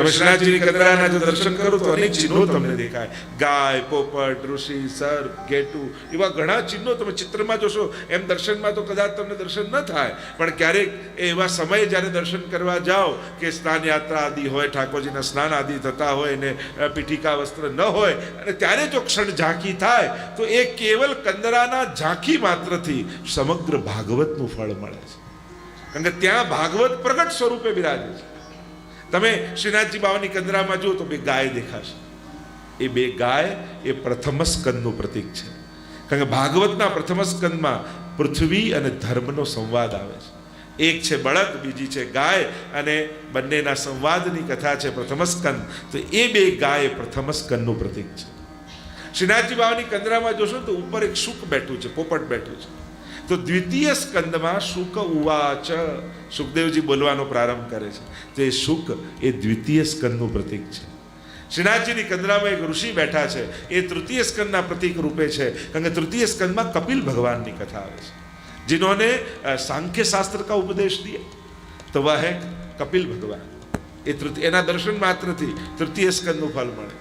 તમે શ્રીનાથજીની કંદરાના જો દર્શન કરો તો અનેક ચિહ્નો તમને દેખાય. ગાય, પોપટ, ઋષિ, સર્પ, ઘેટું એવા ઘણા ચિહ્નો તમે ચિત્રમાં જોશો. એમ દર્શનમાં તો કદાચ તમને દર્શન ન થાય, પણ ક્યારેક એવા સમયે જ્યારે દર્શન કરવા જાઓ કે સ્નાન યાત્રા આદિ હોય, ઠાકોરજીના સ્નાન આદિ થતા હોય ને પીઠિકા વસ્ત્ર ન હોય, અને ત્યારે જો ક્ષણ ઝાંખી થાય તો એ કેવલ કંદરાના ઝાંખી માત્રથી સમગ્ર ભાગવતનું ફળ મળે છે. કારણ કે ત્યાં ભાગવત પ્રગટ સ્વરૂપે બિરાજે છે. તમે શ્રીનાથજી બાવાની કંદરામાં જુઓ તો બે ગાય દેખાશે. એ બે ગાય એ પ્રથમ સ્કંદનું પ્રતીક છે. કારણ કે ભાગવતના પ્રથમ સ્કંદમાં પૃથ્વી અને ધર્મનો સંવાદ આવે છે. એક છે બળદ, બીજી છે ગાય, અને બંનેના સંવાદની કથા છે પ્રથમ સ્કંદ. તો એ બે ગાય પ્રથમ સ્કંદનું પ્રતીક છે. શ્રીનાથજી બાવાની કંદરામાં જોશો તો ઉપર એક શુક બેઠું છે, પોપટ બેઠું છે. તો દ્વિતીય સ્કંદમાં શુક ઉવાચ, સુખદેવજી બોલવાનો પ્રારંભ કરે છે. તો એ શુક એ દ્વિતીય સ્કંદનું પ્રતીક છે. શ્રીનાથજીની કંદરામાં એક ઋષિ બેઠા છે, એ તૃતીય સ્કંદના પ્રતીક રૂપે છે. કારણ કે તૃતીય સ્કંદમાં કપિલ ભગવાનની કથા આવે છે. जिन्होंने सांख्य शास्त्र का उपदेश दिया तो वह है कपिल भगवान. એ એના દર્શન માત્રથી તૃતીય સ્કંદનું ફળ મળે.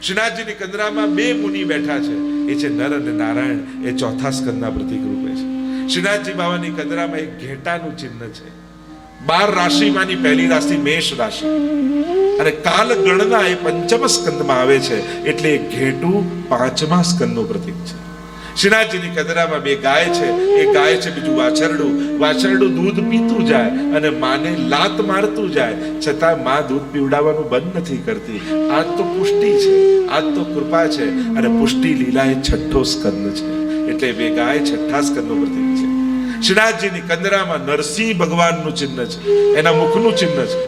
શ્રીનાથજીની કંદરામાં બે મુનિ બેઠા છે, એ છે નર અને નારાયણ. એ ચોથા સ્કંદના પ્રતીક રૂપે છે. શ્રીનાથજી બાવાની કંદરામાં એક ઘેટાનું ચિહ્ન છે. 12 રાશિમાંની પહેલી રાશિ મેષ રાશિ, અને કાલ ગણના એ પંચમ સ્કંદમાં આવે છે, એટલે એ ઘેટું પાંચમા સ્કંદનું પ્રતીક છે. શ્રીનાથજીની કંદરામાં બે ગાય છે. એ ગાય છે બીજું વાછરડું. વાછરડું દૂધ પીતું જાય અને માને લાત મારતું જાય, છતાં માં દૂધ પીવડાવવાનું બંધ નથી કરતી. આજ તો પુષ્ટિ છે, આજ તો કૃપા છે, અને પુષ્ટિ લીલા એ છઠ્ઠો સ્કંદ છે. એટલે બે ગાય છઠ્ઠા સ્કંદનું પ્રતીક છે. શ્રીનાથજીની કંદરામાં નરસિંહ ભગવાનનું ચિહ્ન છે, એના મુખનું ચિહ્ન છે.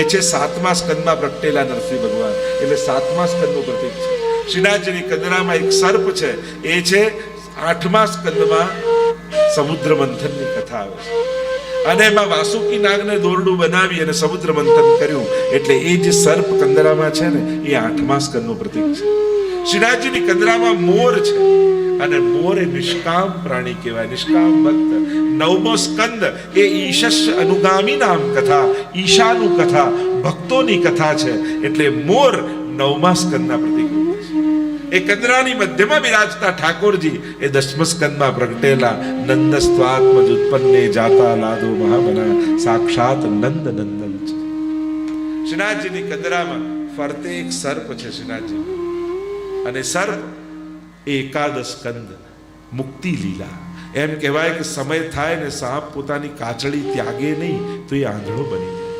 એ છે 7મા સ્કંદમાં પ્રગટેલા નરસિંહ ભગવાન, એટલે 7મા સ્કંદનું પ્રતીક છે. શ્રીનાથજીની કંદરામાં એક સર્પ છે, એ છે 8મા સ્કંદમાં સમુદ્ર મંથનની કથા આવે છે. અને એમાં વાસુકી નાગને દોરડું બનાવી અને સમુદ્ર મંથન કર્યું, એટલે એ જે સર્પ કંદરામાં છે ને એ 8મા સ્કંદનું પ્રતીક છે. શ્રીનાથજીની કંદરામાં મોર છે, અને મોર એ નિષ્કામ પ્રાણી કહેવાય, નિષ્કામ ભક્ત. 9મો સ્કંદ એ ઈશસ્ય અનુગામી નામ કથા, ઈશાનું કથા, ભક્તોની કથા છે. એટલે મોર 9મા સ્કંદના પ્રતીક છે. એ કંદરાની મધ્યમાં બિરાજતા ઠાકોરજી એ 10મ સ્કંદમાં પ્રગટેલા નંદસ્ત્વાત્મજ ઉત્પન્ને જાતા લાદો મહાબના સાક્ષાત નંદ નંદન છે. શ્રીનાથજીની કંદરામાં ફરતે એક સર્પ છે શ્રીનાથજી, અને સર્પ એ 11 સ્કંદ મુક્તિ લીલા. એમ કહેવાય કે સમય થાય ને સાપ પોતાની કાચળી ત્યાગે નહીં તો એ આંધળો બની જાય.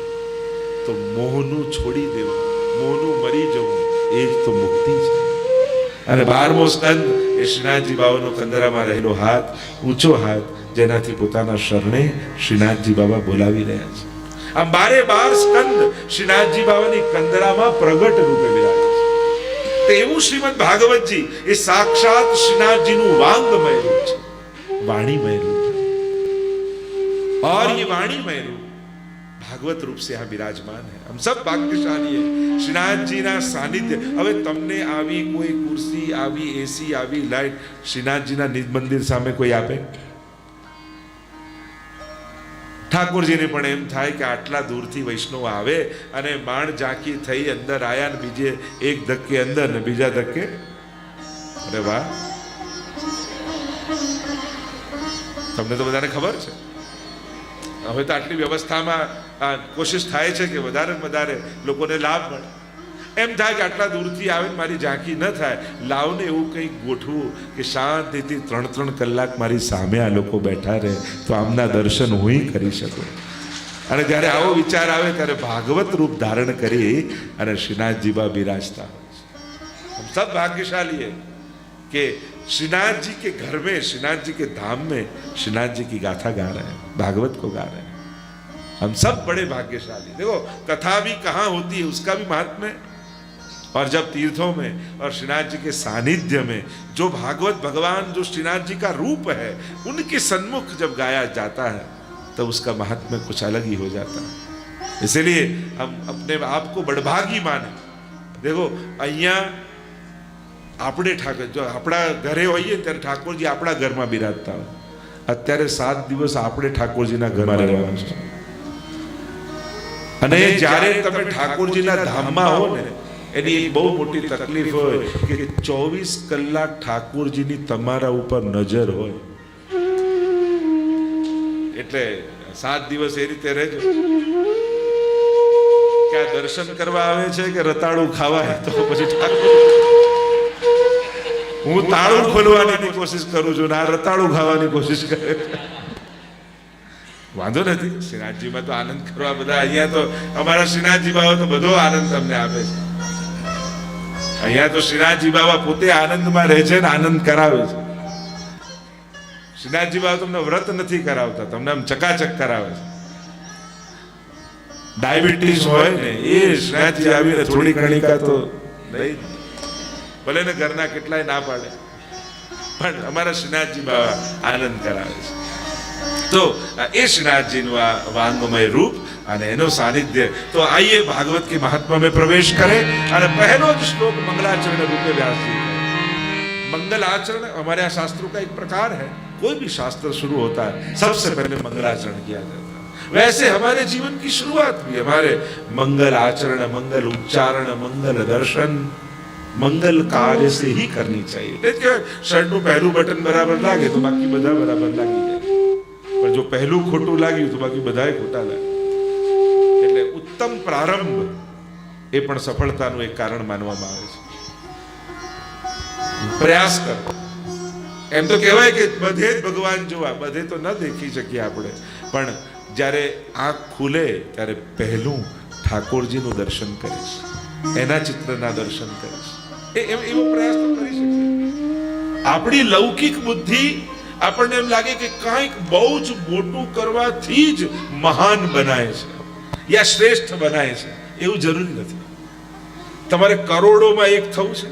તો મોહનું છોડી દેવું, મોહનું મરી જવું, એ જ તો મુક્તિ છે. અને 12મો સ્કંદ એ શ્રીનાથજી બાવાનો કંદરામાં રહેલો હાથ, ઊંચો હાથ, જેનાથી પોતાના શરણે શ્રીનાથજી બાબા બોલાવી રહ્યા છે. આમ 12 સ્કંદ શ્રીનાથજી બાવાની કંદરામાં પ્રગટ રૂપે બિરાજે છે. તો એવું શ્રીમદ ભાગવતજી એ સાક્ષાત શ્રીનાથજીનું વાંગમય રૂપ છે, વાણીમય રૂપ છે. और ये वाणीमय रूप भागवत रूप से यहाँ विराजमान है. हम सब भाग्यशाली है श्रीनाथजी ना सानिध्य. હવે તમને આવી કોઈ ખુરશી, આવી એસી, આવી લાઈટ શ્રીનાથજી ના નિજ મંદિર સામે કોઈ આપે? ઠાકોરજીને પણ એમ થાય કે આટલા દૂરથી વૈષ્ણવ આવે અને માણ ઝાંકી થઈ અંદર આયા ને બીજે એક ધક્કે અંદર ને બીજા ધક્કે, અરે વાહ. તમને તો બધાને ખબર છે. હવે તો આટલી વ્યવસ્થામાં કોશિશ થાય છે કે વધારે વધારે લોકોને લાભ મળે. એમ થાય કે આટલા દૂરથી આવે મારી ઝાંખી ન થાય, લાવને એવું કંઈક ગોઠવું કે શાંતિથી 3-3 કલાક મારી સામે આ લોકો બેઠા રહે તો આમના દર્શન હું કરી શકું. અને જ્યારે આવો વિચાર આવે ત્યારે ભાગવત રૂપ ધારણ કરી અને શ્રીનાથજી બા બિરાજતા હોય છે. हम सब भाग्यशाली है कि श्रीनाथ जी के घर में, श्रीनाथ जी के धाम में श्रीनाथ जी की गाथा गा रहे हैं, भागवत को गा रहे हैं. हम सब बड़े भाग्यशाली. देखो कथा भी कहाँ होती है उसका भी महात्म्य है. और जब तीर्थों में और श्रीनाथ जी के सानिध्य में जो भागवत भगवान, जो श्रीनाथ जी का रूप है, उनके सन्मुख जब गाया जाता है तब उसका महात्म्य कुछ अलग ही हो जाता है. इसलिए हम अपने आप को बड़भागी माने. देखो અહીંયા આપણે ઠાકોર, જો આપણા ઘરે હોઈએ ત્યારે ઠાકોરજી આપણા ઘરમાં બિરાજતા હોય. અત્યારે 7 દિવસ આપણે ઠાકોરજીના ઘરમાં રહેવાનું છે. અને જ્યારે તમે ઠાકોરજીના ધામમાં હો ને, એની એક બહુ મોટી તકલીફ હોય કે 24 કલાક ઠાકોરજીની તમારા ઉપર નજર હોય. એટલે 7 દિવસ એ રીતે રહેજો કે આ દર્શન કરવા આવે છે કે રતાળું ખાવા, તો પછી ઠાકોર હું તાળું ખોલવાની કોશિશ કરું છું ને આ રતાળું ખાવાની કોશિશ કરે. વાંધો નથી, શ્રીનાથજીમાં તો આનંદ કરવા બધા, અહીંયા તો અમારા શ્રીનાથજી બાબા તો બધો આનંદ તમને આપે છે. અહીંયા તો શ્રીનાથજી બાબા પોતે આનંદમાં રહે છે ને આનંદ કરાવે છે. શ્રીનાથજી બાબા તમને વ્રત નથી કરાવતા, તમને આમ ચકાચક કરાવે છે. ડાયાબિટીસ હોય ને એ શ્રીનાથજી આવીને થોડી કણિકા તો નહીં, ભલે ને ઘરના કેટલાય ના પાડે, પણ અમારા શ્રીનાથજી બાબા આનંદ કરાવે છે. તો એ શ્રીનાથજીનું આ વાંગમય રૂપ અને એનો સાનિध्य. तो आइए भागवत के महात्मा में प्रवेश करें. और पहलो जो श्लोक मंगलाचरण रूपे व्यास जी का. मंगल आचरण हमारे यहाँ शास्त्रों का एक प्रकार है. कोई भी शास्त्र शुरू होता है सबसे पहले मंगलाचरण किया जाता है. वैसे हमारे जीवन की शुरुआत भी हमारे मंगल आचरण, मंगल उच्चारण, मंगल दर्शन, मंगल कार्य से ही करनी चाहिए. शर्ट નું પહેલું બટન બરાબર લાગે તો બાકી બધા બરાબર લાગી જાય, પણ જો પહેલું ખોટું લાગ્યું તો બાકી બધાય ખોટા લાગે. એટલે ઉત્તમ પ્રારંભ એ પણ સફળતાનું એક કારણ માનવામાં આવે છે. પ્રયાસ કરો. એમ તો કહેવાય કે બધે જ ભગવાન જોવા, બધે તો ન દેખી શકીએ આપણે, પણ જ્યારે આંખ ખુલે ત્યારે પહેલું ઠાકોરજીનું દર્શન કરીશ, એના ચિત્રના દર્શન કરીશ. એવો પ્રયાસ તો કરી શકીએ. આપણી લૌકિક બુદ્ધિ આપણને એમ લાગે કે કંઈક બહુ જ મોટું કરવાથી જ મહાન બનાય છે યા શ્રેષ્ઠ બનાય છે, એવું જરૂરી નથી. તમારે કરોડોમાં એક થવું છે,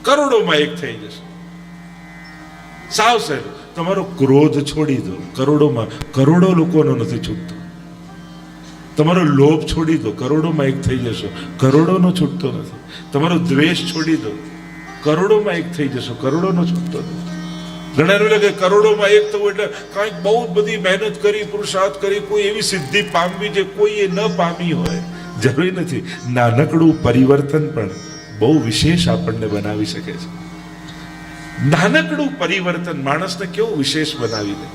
કરોડોમાં એક થઈ જશે. સાવ સહેલું. તમારો ક્રોધ છોડી દો, કરોડો લોકોનો નથી છૂટતો. તમારો લોભ છોડી દો, કરોડોમાં એક થઈ જશો, કરોડોનો છૂટતો નથી. તમારો દ્વેષ છોડી દો, કરોડોમાં એક થઈ જશો, કરોડોનો છૂટતો નથી. ઘણા લાગે કરોડોમાં એક થવું એટલે કંઈક બહુ બધી મહેનત કરી, પુરુષાર્થ કરી, કોઈ એવી સિદ્ધિ પામવી જે કોઈ એ ન પામી હોય. જરૂરી નથી. નાનકડું પરિવર્તન પણ બહુ વિશેષ આપણને બનાવી શકે છે. નાનકડું પરિવર્તન માણસને કેવું વિશેષ બનાવી દે.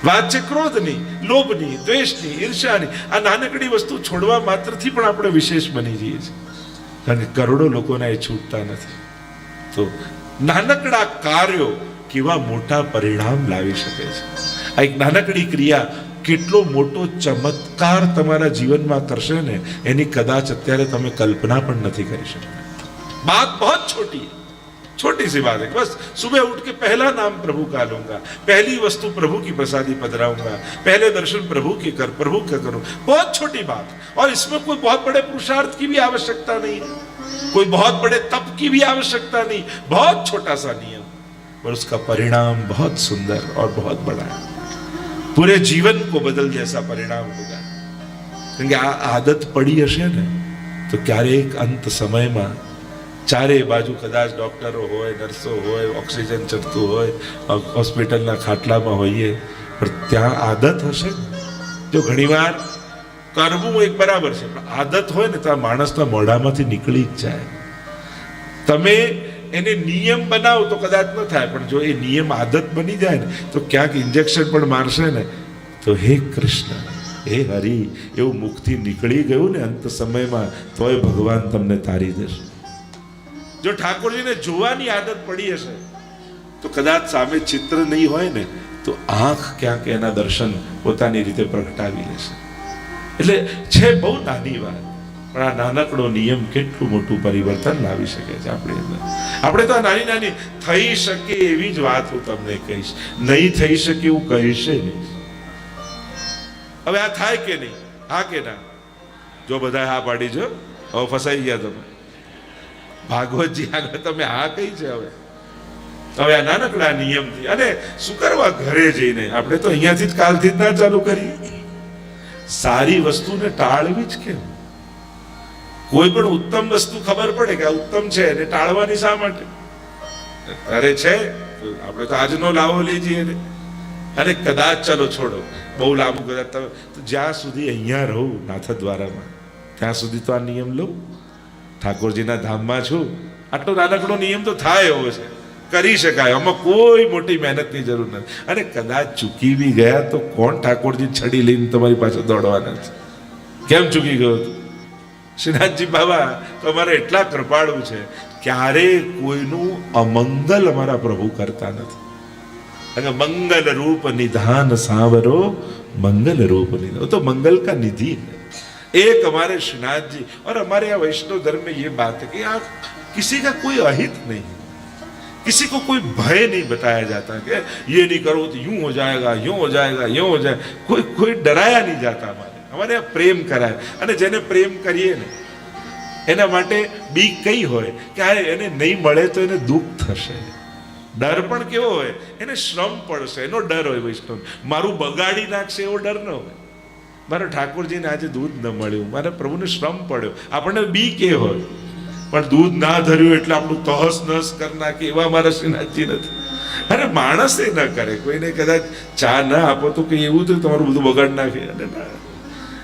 વાત છે ક્રોધની, લોભની, દ્વેષની, ઈર્ષ્યાની. આ નાનકડી વસ્તુ છોડવા માત્રથી પણ આપણે વિશેષ બની જઈએ છીએ, કારણ કે કરોડો લોકોના એ છૂટતા નથી. તો નાનકડા કાર્યો કેવા મોટા પરિણામ લાવી શકે છે. આ એક નાનકડી ક્રિયા કેટલો મોટો ચમત્કાર તમારા જીવનમાં કરશે ને, એની કદાચ અત્યારે તમે કલ્પના પણ નથી કરી શકતા. बात बहुत छोटी है, छोटी सी बात है. बस सुबह उठ के पहला नाम प्रभु का लूंगा, पहली वस्तु प्रभु की प्रसादी पधराऊंगा, पहले दर्शन प्रभु के प्रभु का करूं. बहुत छोटी बात, और इसमें कोई बहुत बड़े पुरुषार्थ की भी आवश्यकता नहीं है, कोई बहुत बड़े तप की भी आवश्यकता नहीं. बहुत छोटा सा नियम और उसका परिणाम बहुत सुंदर और बहुत बड़ा है. पूरे जीवन को बदल जैसा परिणाम होगा. क्योंकि आदत पड़ी हशे ने तो क्यारेक अंत समय में ચારે બાજુ કદાચ ડોક્ટરો હોય, નર્સો હોય, ઓક્સિજન ચડતું હોય, હોસ્પિટલના ખાટલામાં હોઈએ, પણ ત્યાં આદત હશે ને. જો ઘણીવાર કરવું એક બરાબર છે, પણ આદત હોય ને તો આ માણસના મોઢામાંથી નીકળી જ જાય. તમે એને નિયમ બનાવો તો કદાચ ન થાય, પણ જો એ નિયમ આદત બની જાય ને તો ક્યાંક ઇન્જેક્શન પણ મારશે ને તો હે કૃષ્ણ, હે હરિ, એવું મુખથી નીકળી ગયું ને અંત સમયમાં, તોય ભગવાન તમને તારી દેશે. જો ઠાકોરજીને જોવાની આદત પડી હશે તો કદાચ સામે ચિત્ર નહીં હોય ને તો આંખ ક્યાંક એના દર્શન પોતાની રીતે પ્રગટાવી લેશે. એટલે છે બહુ નાની વાત, પણ આ નાનકડો નિયમ કેટલું મોટું પરિવર્તન લાવી શકે છે આપણી અંદર. આપણે તો આ નાની નાની થઈ શકે એવી જ વાત હું તમને કહીશ, નહીં થઈ શકે એવું કહીશ નહીં. હવે આ થાય કે નહીં, હા કે ના? જો બધા હા પાડી જો, હવે ફસાઈ ગયા તમે. ભાગવતજી આગળ તમે હા કઈ છે. હવે આ નાનકડા નિયમથી, અને શું કરવા ઘરે જઈને, આપણે તો અહીંયાથી જ કાલથી જ ના ચાલુ કરી. સારી વસ્તુને ટાળવી જ કેમ? કોઈ પણ ઉત્તમ વસ્તુ ખબર પડે કે આ ઉત્તમ છે એને ટાળવાની શા માટે? અરે છે આપણે તો આજનો લાવો લઈ જઈએ ને. અને કદાચ ચલો છોડો, બહુ લાંબુ કદાચ તમે જ્યાં સુધી અહીંયા રહું નાથદ્વારામાં ત્યાં સુધી તો આ નિયમ લઉં, ઠાકોરજીના ધામમાં છું, આટલો નાનકડો નિયમ તો થાય એવો છે, કરી શકાય, આમાં કોઈ મોટી મહેનતની જરૂર નથી. અને કદાચ ચૂકી બી ગયા તો કોણ ઠાકોરજી છડી લઈને તમારી પાસે દોડવાના છે? કેમ ચૂકી ગયો હતું? શ્રીનાથજી બાબા તો અમારે એટલા કૃપાળુ છે, ક્યારેય કોઈનું અમંગલ અમારા પ્રભુ કરતા નથી. અને મંગલ રૂપ निधान सावरो, मंगल रूप निधान, तो मंगल का निधि है. एक हमारे श्रीनाथ जी और हमारे यहाँ वैष्णव धर्म में ये बात है कि आप किसी का कोई अहित नहीं, किसी को कोई भय नहीं बताया जाता कि ये नहीं करो तो यूं हो जाएगा, यूं हो जाएगा, यूं हो जाए, कोई डराया नहीं जाता. हमारे यहाँ प्रेम कराય, અને જેને પ્રેમ કરીએ ને એના માટે બીક કઈ હોય કે આ એને નહીં મળે તો એને દુઃખ થશે. ડર પણ કેવો હોય, એને શ્રમ પડશે એનો ડર હોય. વૈષ્ણવ મારું બગાડી નાખશે એવો ડર ન હોય. મારા ઠાકોરજીને આજે દૂધ ન મળ્યું, મારા પ્રભુને શ્રમ પડ્યો, આપણને બીક એ હોય. પણ દૂધ ના ધર્યું એટલે આપણું તહસ નહસ કરી નાખે એવા મારા શ્રીનાથજી નથી. અરે માણસે ન કરે, કોઈને કદાચ ચા ના આપો તો કે એવું તો તમારું બધું બગાડ નાખે. અને ના,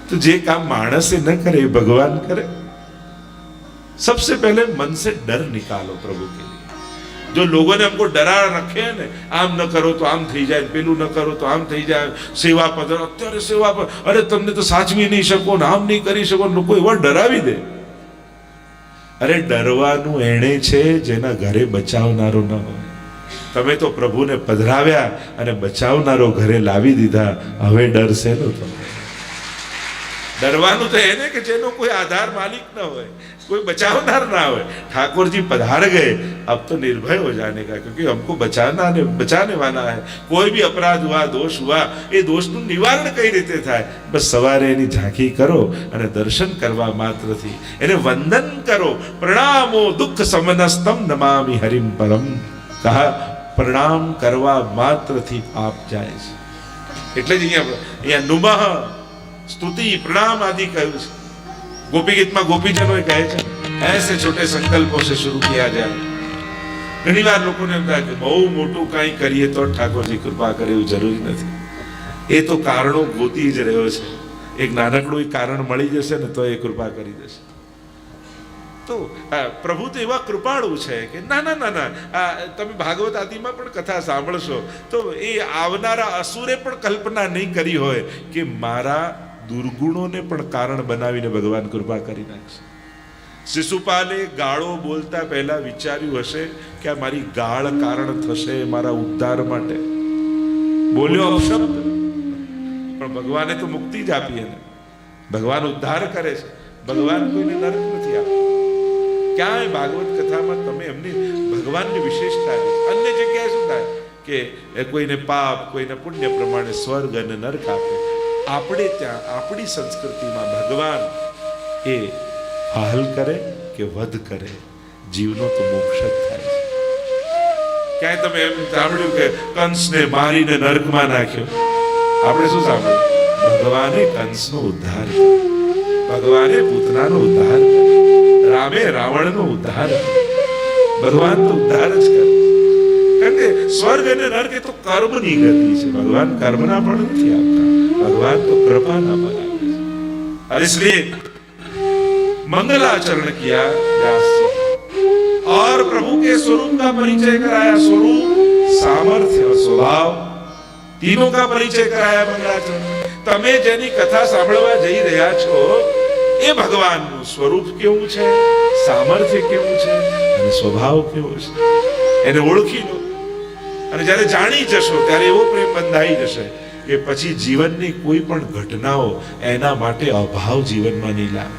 तो जे काम मानस से न करे भगवान करे. सबसे पहले मन से डर निकालो प्रभु के लिए. जो लोगों ने हमको डरा रखे हैं ने, आम न करो तो आम थी जाए, पेलू न करो तो आम थी जाए, सेवा पद अत्यारे सेवा पर अरे तुमने तो साचवी नहीं सको, आम नहीं करी सको, लोग एवा डरावी दे. अरे डरवानुं एणे छे जेना घरे बचावनारो न होय. તમે તો પ્રભુને પધરાવ્યા અને બચાવનારો ઘરે લાવી દીધા, હવે ડર શેનો તમે? डरवानु तो है ना कि जेनो कोई आधार मालिक ना हो, कोई बचावनार ना हो. ठाकुर जी पधार गए, अब तो निर्भय हो जाने का, क्योंकि हमको बचाने वाला है. कोई भी अपराध हुआ, दोष हुआ, ये दोषનું નિવારણ કઈ રીતે થાય? બસ સવારે એની ઝાંખી કરો અને દર્શન કરવા માત્રથી એને વંદન કરો. પ્રણામો દુઃખ સમનસ્તમ નમામિ હરિમ પરમ. કહા પ્રણામ કરવા માત્રથી પાપ જાય છે. એટલે જ અહીંયા નુમઃ स्तुति प्रणाम आदि कहूं. गोपी गीत में गोपीजनों कहे ऐसे छोटे संकल्पों से शुरू किया जाए. घणी बार लोगों ने कहा कि बहु मोटू कई करिए तो ठाकुर जी कृपा करे, जरूरी नहीं. ये तो कारणों गोती ज रह्यो छे. एक नानकड़ू कारण मळी जशे ने तो ये कृपा करी देशे. तो प्रभु तो एवा कृपाळु छे कि ना ना ना ना, तमे भागवत आदि में पण कथा सांभळशो तो ए आवनारा असुरे पण कल्पना नहीं करी होय कि मारा दुर्गुणों ने पण कारण बनावीने भगवान कृपा करी नाखशे. शिशुपाले गाळो बोलता पहला विचार्યું हशे कि आ मारी गाळ कारण थशे मारा उद्धार माटे. बोल्यो अपशब्द, पण भगवाने तो मुक्ति ज आपी ने. भगवान उद्धार करे छे, भगवान कोईने नरक नथी आपता. ક્યાંય ભાગવત કથામાં તમે એમની ભગવાનની વિશેષતા અન્ય જગ્યાએ શું થાય કે કોઈને પાપ કોઈને પુણ્ય પ્રમાણે સ્વર્ગ અને નરક આપે. આપણે ત્યાં આપણી સંસ્કૃતિમાં ભગવાન એ હાલ કરે કે વધ કરે, જીવનો તો મોક્ષ જ થાય છે. ક્યાંય તમે એમ સાંભળ્યું કે કંસને મારીને નરકમાં નાખ્યો? આપણે શું સાંભળ્યું? ભગવાને કંસનો ઉદ્ધાર કર્યો, ભગવાને પૂતનાનો ઉદ્ધાર કર્યો, રામે રાવણનો ઉદ્ધાર કર્યો. ભગવાન તો ઉદ્ધાર જ કરે. કારણ કે સ્વર્ગ અને નરક એ તો કર્મની ગતિ છે. ભગવાન કર્મના ફળ નથી આપતા, भगवान तो कृपा ना बना. और इसलिए मंगलाचरण किया व्यास जी और प्रभु के स्वरूप का परिचय कराया. स्वरूप, सामर्थ्य और स्वभाव तीनों का परिचय कराया मंगलाचरण. તમે જેની કથા સાંભળવા જઈ રહ્યા છો એ ભગવાનનું સ્વરૂપ કેવું છે, સામર્થ્ય કેવું છે અને સ્વભાવ કેવો છે એને ઓળખી લો. અને જ્યારે જાણી જશો ત્યારે એવો પ્રેમ બંધાઈ જશે કે પછી જીવનની કોઈ પણ ઘટનાઓ એના માટે અભાવ જીવનમાં નહીં લાવે.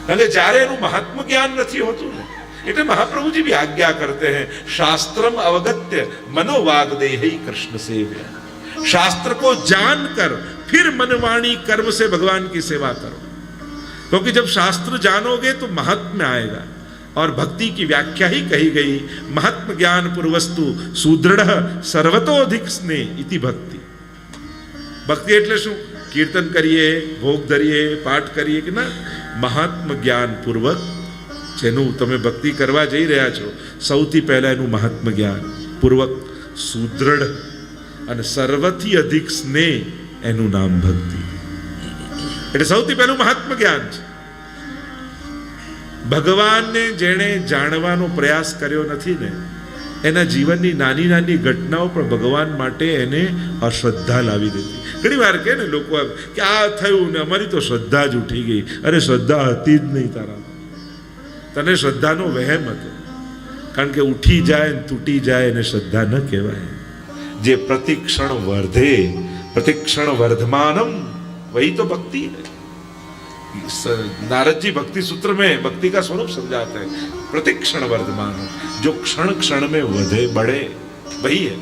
કારણ કે જ્યારે એનું મહાત્મ જ્ઞાન નથી હોતું ને, એટલે મહાપ્રભુજી भी आज्ञा करते हैं शास्त्रम अवगत्य मनोवाग देहि कृष्ण सेव्य. शास्त्र को जानकर फिर मनवाणी कर्म से भगवान की सेवा करो. क्योंकि जब शास्त्र जानोगे तो महात्म्य आएगा. और भक्ति की व्याख्या ही कही गई, महात्म ज्ञान पूर्वस्तु सुदृढ़ सर्वतोधिक स्नेह इति भक्ति. भक्ति એટલે શું? કીર્તન કરીએ, ભોગ ધરીએ, પાઠ કરીએ કે ના, મહાત્મ જ્ઞાન પૂર્વક જેનું તમે ભક્તિ કરવા જઈ રહ્યા છો સૌથી પહેલા એનું મહાત્મ જ્ઞાન પૂર્વક સુદૃઢ અને સર્વથી અધિક સ્નેહ એનું નામ ભક્તિ. એટલે સૌથી પહેલું મહાત્મ જ્ઞાન છે. ભગવાનને જેણે જાણવાનો પ્રયાસ કર્યો નથી ને, એના જીવનની નાની નાની ઘટનાઓ પણ ભગવાન માટે એને અશ્રદ્ધા લાવી દીધી. ઘણી વાર કહે ને લોકો કે આ થયું ને અમારી તો શ્રદ્ધા જ ઉઠી ગઈ. અરે શ્રદ્ધા હતી જ નહીં તારા, તને શ્રદ્ધાનો વહેમ હતો. કારણ કે ઉઠી જાય ને તૂટી જાય એને શ્રદ્ધા ન કહેવાય. જે પ્રતિક્ષણ વર્ધે, પ્રતિક્ષણ વર્ધમાનમ वही तो भक्ति है. नारद जी भक्ति सूत्र में भक्ति का स्वरूप समझाते हैं. प्रतिक्षण वर्धमान, जो क्षण क्षण में बढ़े वही है.